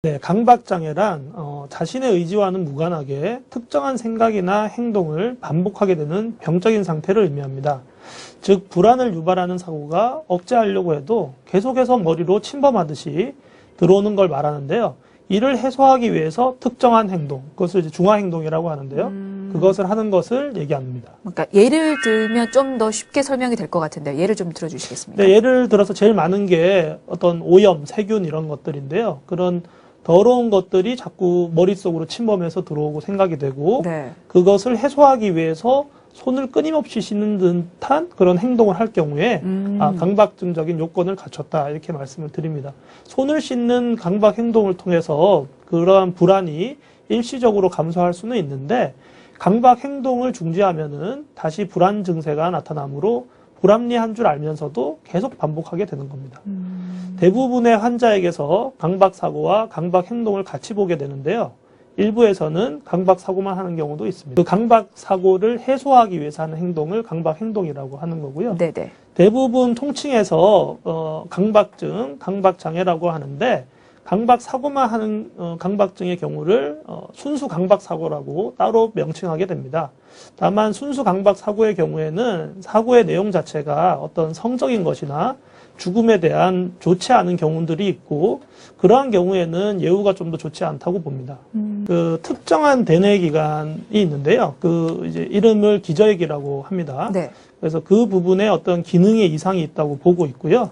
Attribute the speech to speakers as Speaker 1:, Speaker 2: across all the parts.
Speaker 1: 네, 강박장애란 자신의 의지와는 무관하게 특정한 생각이나 행동을 반복하게 되는 병적인 상태를 의미합니다. 즉, 불안을 유발하는 사고가 억제하려고 해도 계속해서 머리로 침범하듯이 들어오는 걸 말하는데요. 이를 해소하기 위해서 특정한 행동, 그것을 이제 중화행동이라고 하는데요. 그것을 하는 것을 얘기합니다.
Speaker 2: 그러니까 예를 들면 좀 더 쉽게 설명이 될 것 같은데요. 예를 좀 들어주시겠습니까?
Speaker 1: 네, 예를 들어서 제일 많은 게 어떤 오염, 세균 이런 것들인데요. 그런 더러운 것들이 자꾸 머릿속으로 침범해서 들어오고 생각이 되고
Speaker 2: 네.
Speaker 1: 그것을 해소하기 위해서 손을 끊임없이 씻는 듯한 그런 행동을 할 경우에 강박증적인 요건을 갖췄다 이렇게 말씀을 드립니다. 손을 씻는 강박 행동을 통해서 그러한 불안이 일시적으로 감소할 수는 있는데 강박 행동을 중지하면은 다시 불안 증세가 나타나므로 불합리한 줄 알면서도 계속 반복하게 되는 겁니다. 대부분의 환자에게서 강박사고와 강박행동을 같이 보게 되는데요. 일부에서는 강박사고만 하는 경우도 있습니다. 그 강박사고를 해소하기 위해서 하는 행동을 강박행동이라고 하는 거고요.
Speaker 2: 네네.
Speaker 1: 대부분 통칭해서 강박증, 강박장애라고 하는데 강박사고만 하는 강박증의 경우를 순수 강박사고라고 따로 명칭하게 됩니다. 다만 순수 강박사고의 경우에는 사고의 내용 자체가 어떤 성적인 것이나 죽음에 대한 좋지 않은 경우들이 있고 그러한 경우에는 예후가 좀 더 좋지 않다고 봅니다. 그 특정한 대뇌 기관이 있는데요. 그 이제 이름을 기저핵이라고 합니다.
Speaker 2: 네.
Speaker 1: 그래서 그 부분에 어떤 기능에 이상이 있다고 보고 있고요.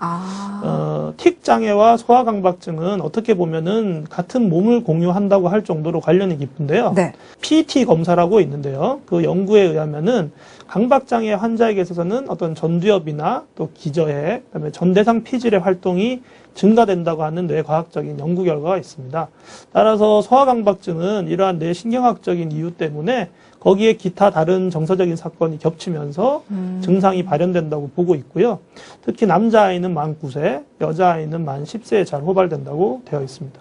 Speaker 1: 틱 장애와 소아 강박증은 어떻게 보면은 같은 몸을 공유한다고 할 정도로 관련이 깊은데요.
Speaker 2: 네.
Speaker 1: PET 검사라고 있는데요. 그 연구에 의하면은 강박장애 환자에게 있어서는 어떤 전두엽이나 또 기저핵, 그다음에 전대상 피질의 활동이 증가된다고 하는 뇌과학적인 연구 결과가 있습니다. 따라서 소아강박증은 이러한 뇌신경학적인 이유 때문에 거기에 기타 다른 정서적인 사건이 겹치면서 증상이 발현된다고 보고 있고요. 특히 남자아이는 만 9세, 여자아이는 만 10세에 잘 호발된다고 되어 있습니다.